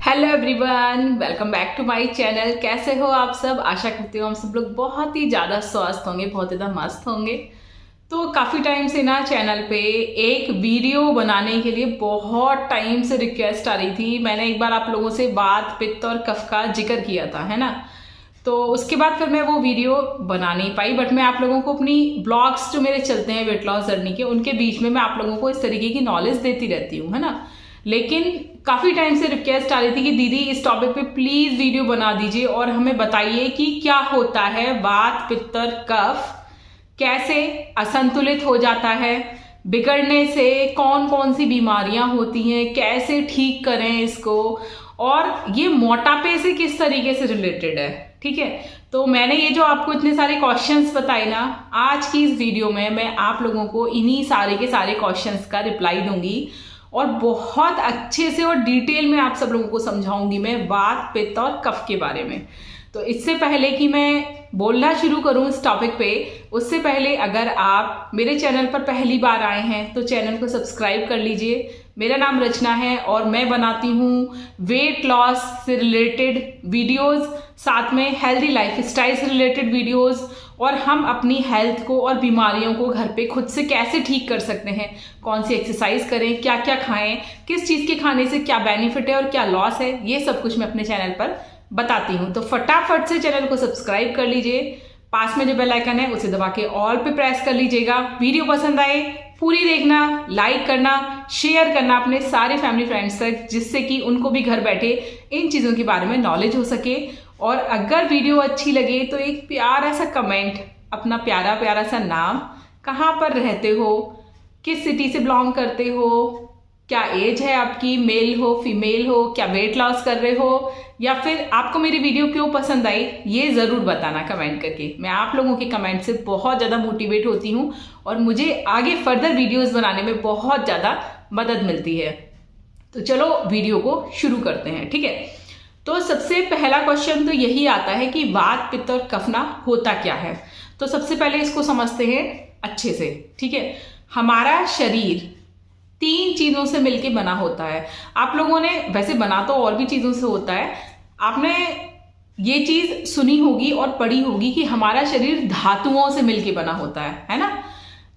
Hello everyone, welcome back to my channel. कैसे हो आप सब? आशा करती हूँ हम सब लोग बहुत ही ज़्यादा स्वस्थ होंगे, बहुत ज़्यादा मस्त होंगे। तो काफ़ी टाइम से ना चैनल पे एक वीडियो बनाने के लिए बहुत टाइम से रिक्वेस्ट आ रही थी। मैंने एक बार आप लोगों से वात, पित्त और कफ का जिक्र किया था, है ना। तो उसके बाद फिर मैं वो वीडियो बना नहीं पाई, बट मैं आप लोगों को अपनी ब्लॉग्स जो मेरे चलते हैं वेट लॉस जर्नी के, उनके बीच में मैं आप लोगों को इस तरीके की नॉलेज देती रहती हूँ, है ना। लेकिन काफ़ी टाइम से रिक्वेस्ट आ रही थी कि दीदी इस टॉपिक पे प्लीज़ वीडियो बना दीजिए और हमें बताइए कि क्या होता है वात, पित्त और कफ, कैसे असंतुलित हो जाता है, बिगड़ने से कौन कौन सी बीमारियां होती हैं, कैसे ठीक करें इसको, और ये मोटापे से किस तरीके से रिलेटेड है। ठीक है, तो मैंने ये जो आपको इतने सारे क्वेश्चंस बताए ना, आज की इस वीडियो में मैं आप लोगों को इन्हीं सारे के सारे क्वेश्चंस का रिप्लाई दूंगी और बहुत अच्छे से और डिटेल में आप सब लोगों को समझाऊंगी मैं वात, पित्त और कफ के बारे में। तो इससे पहले कि मैं बोलना शुरू करूं इस टॉपिक पे, उससे पहले अगर आप मेरे चैनल पर पहली बार आए हैं तो चैनल को सब्सक्राइब कर लीजिए। मेरा नाम रचना है और मैं बनाती हूँ वेट लॉस से रिलेटेड वीडियोस, साथ में हेल्दी लाइफ स्टाइल से रिलेटेड वीडियोस, और हम अपनी हेल्थ को और बीमारियों को घर पे खुद से कैसे ठीक कर सकते हैं, कौन सी एक्सरसाइज करें, क्या क्या खाएं, किस चीज़ के खाने से क्या बेनिफिट है और क्या लॉस है, ये सब कुछ मैं अपने चैनल पर बताती हूँ। तो फटाफट से चैनल को सब्सक्राइब कर लीजिए, पास में जो बेल आइकन है उसे दबा के ऑल पे प्रेस कर लीजिएगा। वीडियो पसंद आए पूरी देखना, लाइक करना, शेयर करना अपने सारे फैमिली फ्रेंड्स तक, जिससे कि उनको भी घर बैठे इन चीज़ों के बारे में नॉलेज हो सके। और अगर वीडियो अच्छी लगे तो एक प्यारा सा कमेंट, अपना प्यारा प्यारा सा नाम, कहाँ पर रहते हो, किस सिटी से बिलोंग करते हो, क्या एज है आपकी, मेल हो फीमेल हो, क्या वेट लॉस कर रहे हो, या फिर आपको मेरी वीडियो क्यों पसंद आई, ये ज़रूर बताना कमेंट करके। मैं आप लोगों के कमेंट से बहुत ज़्यादा मोटिवेट होती हूँ और मुझे आगे फर्दर वीडियोस बनाने में बहुत ज़्यादा मदद मिलती है। तो चलो वीडियो को शुरू करते हैं। ठीक है, तो सबसे पहला क्वेश्चन तो यही आता है कि वात, पित्त और कफ ना होता क्या है। तो सबसे पहले इसको समझते हैं अच्छे से। ठीक है, हमारा शरीर 3 चीजों से मिलके बना होता है। आप लोगों ने वैसे बना तो और भी चीजों से होता है, आपने ये चीज सुनी होगी और पढ़ी होगी कि हमारा शरीर धातुओं से मिलके बना होता है ना,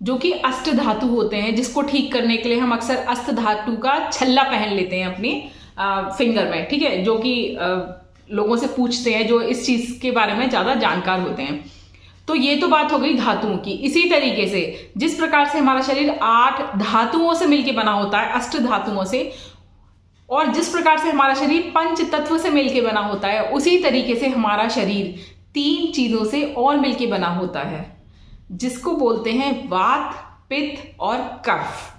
जो कि अष्ट धातु होते हैं, जिसको ठीक करने के लिए हम अक्सर अष्ट धातु का छल्ला पहन लेते हैं अपनी फिंगर में। ठीक है, जो कि लोगों से पूछते हैं जो इस चीज के बारे में ज्यादा जानकार होते हैं। तो ये तो बात हो गई धातुओं की। इसी तरीके से जिस प्रकार से हमारा शरीर 8 धातुओं से मिलके बना होता है, अष्ट धातुओं से, और जिस प्रकार से हमारा शरीर पंच तत्व से मिलके बना होता है, उसी तरीके से हमारा शरीर 3 चीजों से और मिलके बना होता है, जिसको बोलते हैं वात, पित्त और कफ।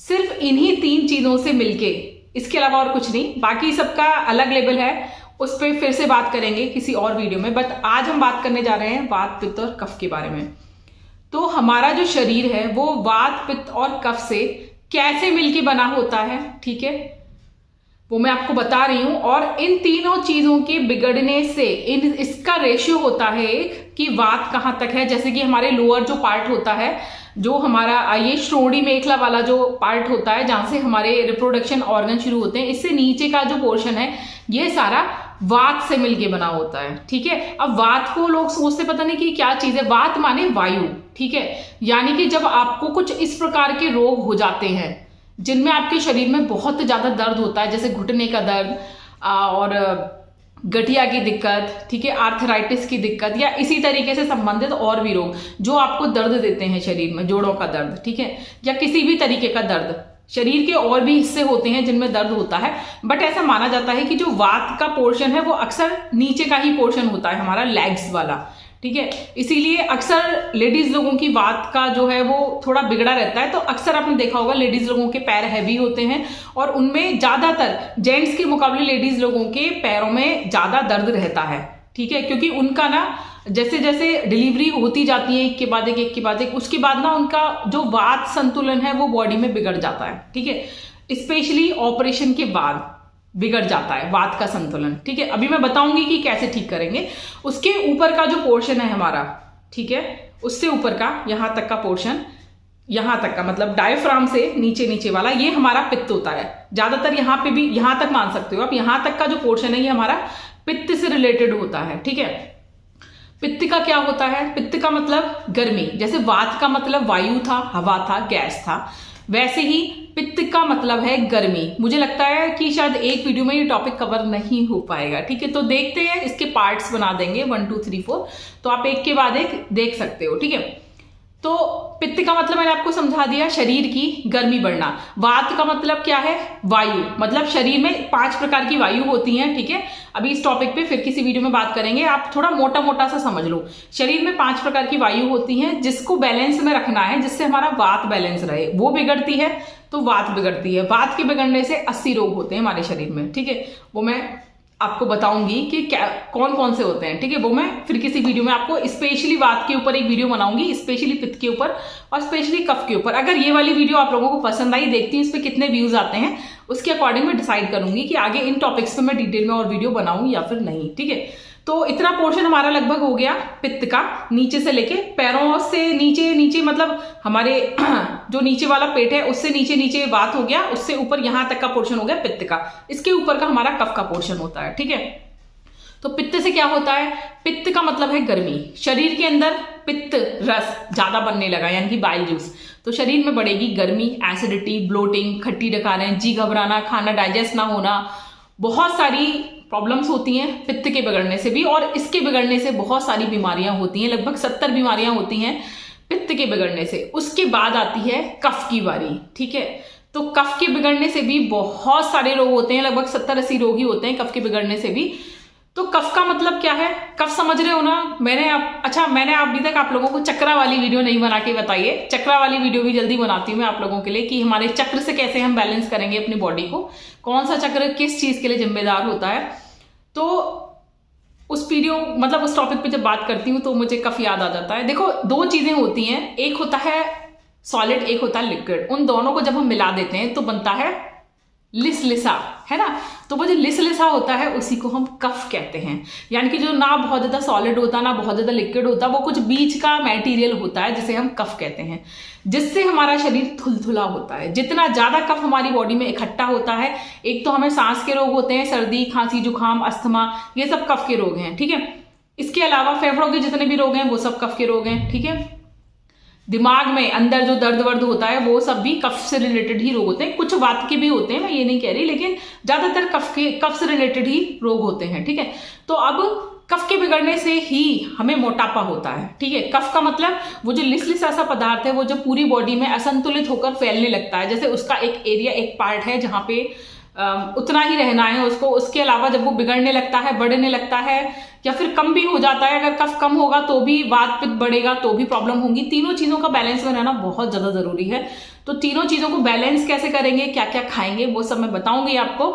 सिर्फ इन्हीं 3 चीजों से मिलके, इसके अलावा और कुछ नहीं। बाकी सबका अलग लेवल है, उस पर फिर से बात करेंगे किसी और वीडियो में, बट आज हम बात करने जा रहे हैं वात, पित्त और कफ के बारे में। तो हमारा जो शरीर है वो वात, पित्त और कफ से कैसे मिलके बना होता है, ठीक है, वो मैं आपको बता रही हूं। और इन तीनों चीजों के बिगड़ने से इसका रेशियो होता है एक, कि वात कहां तक है। जैसे कि हमारे लोअर जो पार्ट होता है, जो हमारा ये श्रोणि मेखला वाला जो पार्ट होता है, जहां से हमारे रिप्रोडक्शन ऑर्गन शुरू होते हैं, इससे नीचे का जो पोर्शन है ये सारा वात से मिलके बना होता है। ठीक है, अब वात को लोग सोचते पता नहीं कि क्या चीज है। वात माने वायु। ठीक है, यानी कि जब आपको कुछ इस प्रकार के रोग हो जाते हैं जिनमें आपके शरीर में बहुत ज्यादा दर्द होता है, जैसे घुटने का दर्द और गठिया की दिक्कत, ठीक है, आर्थराइटिस की दिक्कत, या इसी तरीके से संबंधित और भी रोग जो आपको दर्द देते हैं शरीर में, जोड़ों का दर्द, ठीक है, या किसी भी तरीके का दर्द। शरीर के और भी हिस्से होते हैं जिनमें दर्द होता है, बट ऐसा माना जाता है कि जो वात का पोर्शन है वो अक्सर नीचे का ही पोर्शन होता है, हमारा लेग्स वाला। ठीक है, इसीलिए अक्सर लेडीज लोगों की वात का जो है वो थोड़ा बिगड़ा रहता है। तो अक्सर आपने देखा होगा लेडीज लोगों के पैर हैवी होते हैं, और उनमें ज्यादातर जेंट्स के मुकाबले लेडीज लोगों के पैरों में ज्यादा दर्द रहता है। ठीक है, क्योंकि उनका ना जैसे जैसे डिलीवरी होती जाती है एक के बाद एक के बाद एक, उसके बाद ना उनका जो वात संतुलन है वो बॉडी में बिगड़ जाता है। ठीक है, स्पेशली ऑपरेशन के बाद बिगड़ जाता है वात का संतुलन। ठीक है, अभी मैं बताऊंगी कि कैसे ठीक करेंगे। उसके ऊपर का जो पोर्शन है हमारा, ठीक है, उससे ऊपर का यहां तक का पोर्शन, यहाँ तक का, मतलब डायफ्राम से नीचे नीचे वाला, ये हमारा पित्त होता है। ज्यादातर यहाँ पे भी, यहाँ तक मान सकते हो आप, यहाँ तक का जो पोर्शन है ये हमारा पित्त से रिलेटेड होता है, ठीक है। पित्त का क्या होता है? पित्त का मतलब गर्मी। जैसे वात का मतलब वायु था, हवा था, गैस था, वैसे ही पित्त का मतलब है गर्मी। मुझे लगता है कि शायद एक वीडियो में ये टॉपिक कवर नहीं हो पाएगा, ठीक है। तो देखते हैं, इसके पार्ट्स बना देंगे 1 2 3 4, तो आप एक के बाद एक देख सकते हो, ठीक है। तो पित्त का मतलब मैंने आपको समझा दिया, शरीर की गर्मी बढ़ना। वात का मतलब क्या है? वायु, मतलब शरीर में 5 प्रकार की वायु होती हैं, ठीक है। अभी इस टॉपिक पे फिर किसी वीडियो में बात करेंगे, आप थोड़ा मोटा मोटा सा समझ लो। शरीर में 5 प्रकार की वायु होती हैं, जिसको बैलेंस में रखना है, जिससे हमारा वात बैलेंस रहे। वो बिगड़ती है तो वात बिगड़ती है। वात के बिगड़ने से 80 रोग होते हैं हमारे शरीर में, ठीक है। वो मैं आपको बताऊंगी कि क्या कौन कौन से होते हैं, ठीक है। वो मैं फिर किसी वीडियो में आपको स्पेशली वात के ऊपर एक वीडियो बनाऊंगी, स्पेशली पित्त के ऊपर और स्पेशली कफ के ऊपर। अगर ये वाली वीडियो आप लोगों को पसंद आई, देखती हूँ इस पर कितने व्यूज आते हैं, उसके अकॉर्डिंग मैं डिसाइड करूंगी कि आगे इन टॉपिक्स पे मैं डिटेल में और वीडियो बनाऊं या फिर नहीं, ठीक है। तो इतना पोर्शन हमारा लगभग हो गया पित्त का, नीचे से लेके पैरों से नीचे नीचे, मतलब हमारे जो नीचे वाला पेट है उससे नीचे नीचे वात हो गया, उससे ऊपर यहां तक का पोर्शन हो गया पित्त का। इसके ऊपर का हमारा कफ का पोर्शन होता है, ठीक है। तो पित्त से क्या होता है? पित्त का मतलब है गर्मी। शरीर के अंदर पित्त रस ज्यादा बनने लगा, यानी कि बाइल जूस, तो शरीर में बढ़ेगी गर्मी, एसिडिटी, ब्लोटिंग, खट्टी डकारें, जी घबराना, खाना डाइजेस्ट ना होना, बहुत सारी प्रॉब्लम्स होती हैं पित्त के बिगड़ने से भी। और इसके बिगड़ने से बहुत सारी बीमारियां होती हैं, लगभग 70 बीमारियां होती हैं पित्त के बिगड़ने से। उसके बाद आती है कफ की बारी, ठीक है। तो कफ के बिगड़ने से भी बहुत सारे रोग होते हैं, लगभग 70-80 रोग ही होते हैं कफ के बिगड़ने से भी। तो कफ का मतलब क्या है? कफ समझ रहे हो ना? मैंने अभी तक आप लोगों को चक्रा वाली वीडियो नहीं बना के बताई है। चक्रा वाली वीडियो भी जल्दी बनाती हूँ मैं आप लोगों के लिए, कि हमारे चक्र से कैसे हम बैलेंस करेंगे अपनी बॉडी को, कौन सा चक्र किस चीज के लिए जिम्मेदार होता है। तो उस वीडियो, मतलब उस टॉपिक पे जब बात करती हूँ तो मुझे कफ याद आ जाता है। देखो, 2 चीजें होती हैं, एक होता है सॉलिड, एक होता है लिक्विड। उन दोनों को जब हम मिला देते हैं तो बनता है लिसलिसा, है ना। तो वो जो लिसलिसा होता है उसी को हम कफ कहते हैं। यानी कि जो ना बहुत ज्यादा सॉलिड होता, ना बहुत ज्यादा लिक्विड होता, वो कुछ बीच का मटेरियल होता है, जिसे हम कफ कहते हैं, जिससे हमारा शरीर थुलथुला होता है। जितना ज्यादा कफ हमारी बॉडी में इकट्ठा होता है, एक तो हमें सांस के रोग होते हैं, सर्दी, खांसी, जुकाम, अस्थमा, ये सब कफ के रोग हैं, ठीक है। इसके अलावा फेफड़ों के जितने भी रोग हैं वो सब कफ के रोग हैं, ठीक है। दिमाग में अंदर जो दर्द वर्द होता है वो सब भी कफ से रिलेटेड ही रोग होते हैं। कुछ वात के भी होते हैं, मैं ये नहीं कह रही, लेकिन ज्यादातर कफ से रिलेटेड ही रोग होते हैं, ठीक है। तो अब कफ के बिगड़ने से ही हमें मोटापा होता है, ठीक है। कफ का मतलब वो जो लिसलिस ऐसा पदार्थ है, वो जो पूरी बॉडी में असंतुलित होकर फैलने लगता है। जैसे उसका एक एरिया, एक पार्ट है जहां पे उतना ही रहना है उसको, उसके अलावा जब वो बिगड़ने लगता है, बढ़ने लगता है, या फिर कम भी हो जाता है, अगर कफ कम होगा तो भी वात पित्त बढ़ेगा तो भी प्रॉब्लम होगी। तीनों चीजों का बैलेंस में रहना बहुत ज्यादा जरूरी है। तो तीनों चीजों को बैलेंस कैसे करेंगे, क्या क्या खाएंगे, वो सब मैं बताऊंगी आपको,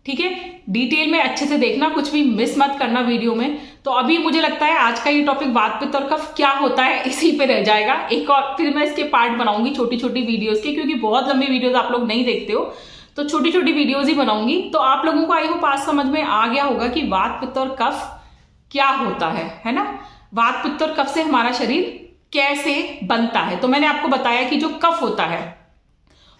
ठीक है। डिटेल में अच्छे से देखना, कुछ भी मिस मत करना वीडियो में। तो अभी मुझे लगता है आज का ये टॉपिक वात पित्त और कफ क्या होता है इसी पे रह जाएगा। एक और फिर मैं इसके पार्ट बनाऊंगी छोटी छोटी वीडियोस के, क्योंकि बहुत लंबी वीडियोस आप लोग नहीं देखते हो, तो छोटी छोटी वीडियोस ही बनाऊंगी। तो आप लोगों को आई होप आज समझ में आ गया होगा कि वात पित्त और कफ क्या होता है ना। वात पित्त और कफ से हमारा शरीर कैसे बनता है। तो मैंने आपको बताया कि जो कफ होता है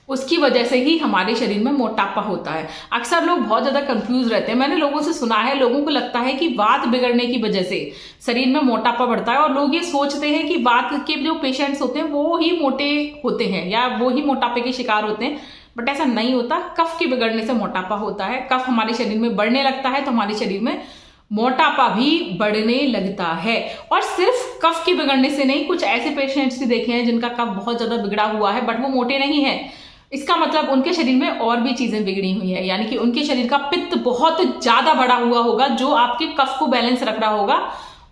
उसकी वजह से ही हमारे शरीर में मोटापा होता है। अक्सर लोग बहुत ज्यादा कंफ्यूज रहते हैं। मैंने लोगों से सुना है, लोगों को लगता है कि वात बिगड़ने की वजह से शरीर में मोटापा बढ़ता है, और लोग ये सोचते हैं कि वात के जो पेशेंट्स होते हैं वो ही मोटे होते हैं या वो ही मोटापे के शिकार होते हैं, बट ऐसा नहीं होता। कफ के बिगड़ने से मोटापा होता है। कफ हमारे शरीर में बढ़ने लगता है तो हमारे शरीर में मोटापा भी बढ़ने लगता है। और सिर्फ कफ के बिगड़ने से नहीं, कुछ ऐसे पेशेंट्स भी देखे हैं जिनका कफ बहुत ज्यादा बिगड़ा हुआ है बट वो मोटे नहीं है। इसका मतलब उनके शरीर में और भी चीजें बिगड़ी हुई है, यानी कि उनके शरीर का पित्त बहुत ज्यादा बढ़ा हुआ होगा, जो आपके कफ को बैलेंस रख रहा होगा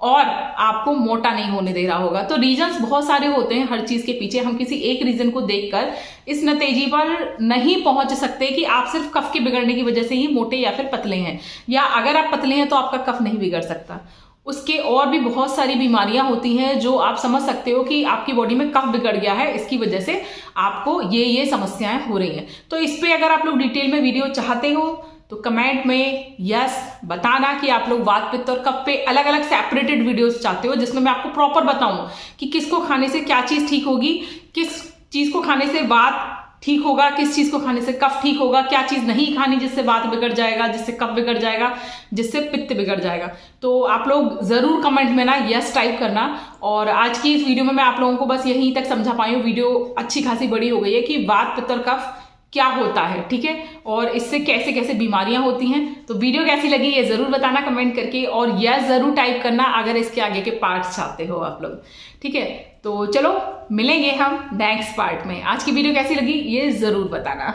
और आपको मोटा नहीं होने दे रहा होगा। तो रीजंस बहुत सारे होते हैं हर चीज के पीछे। हम किसी एक रीजन को देखकर इस नतीजे पर नहीं पहुंच सकते कि आप सिर्फ कफ के बिगड़ने की वजह से ही मोटे या फिर पतले हैं, या अगर आप पतले हैं तो आपका कफ नहीं बिगड़ सकता। उसके और भी बहुत सारी बीमारियां होती हैं जो आप समझ सकते हो कि आपकी बॉडी में कफ बिगड़ गया है, इसकी वजह से आपको ये समस्याएं हो रही हैं। तो इस पे अगर आप लोग डिटेल में वीडियो चाहते हो तो कमेंट में यस बताना कि आप लोग वात पित्त और कफ पे अलग अलग सेपरेटेड वीडियोस चाहते हो, जिसमें मैं आपको प्रॉपर बताऊं कि किसको खाने से क्या चीज ठीक होगी, किस चीज को खाने से वात ठीक होगा, किस चीज को खाने से कफ ठीक होगा, क्या चीज नहीं खानी जिससे वात बिगड़ जाएगा, जिससे कफ बिगड़ जाएगा, जिससे पित्त बिगड़ जाएगा। तो आप लोग जरूर कमेंट में ना यस टाइप करना। और आज की इस वीडियो में मैं आप लोगों को बस यहीं तक समझा पाई हूँ। वीडियो अच्छी खासी बड़ी हो गई है कि वात पित्त और कफ क्या होता है, ठीक है, और इससे कैसे कैसे बीमारियां होती हैं। तो वीडियो कैसी लगी ये जरूर बताना कमेंट करके, और यस जरूर टाइप करना अगर इसके आगे के पार्ट्स चाहते हो आप लोग, ठीक है। तो चलो मिलेंगे हम नेक्स्ट पार्ट में। आज की वीडियो कैसी लगी ये जरूर बताना।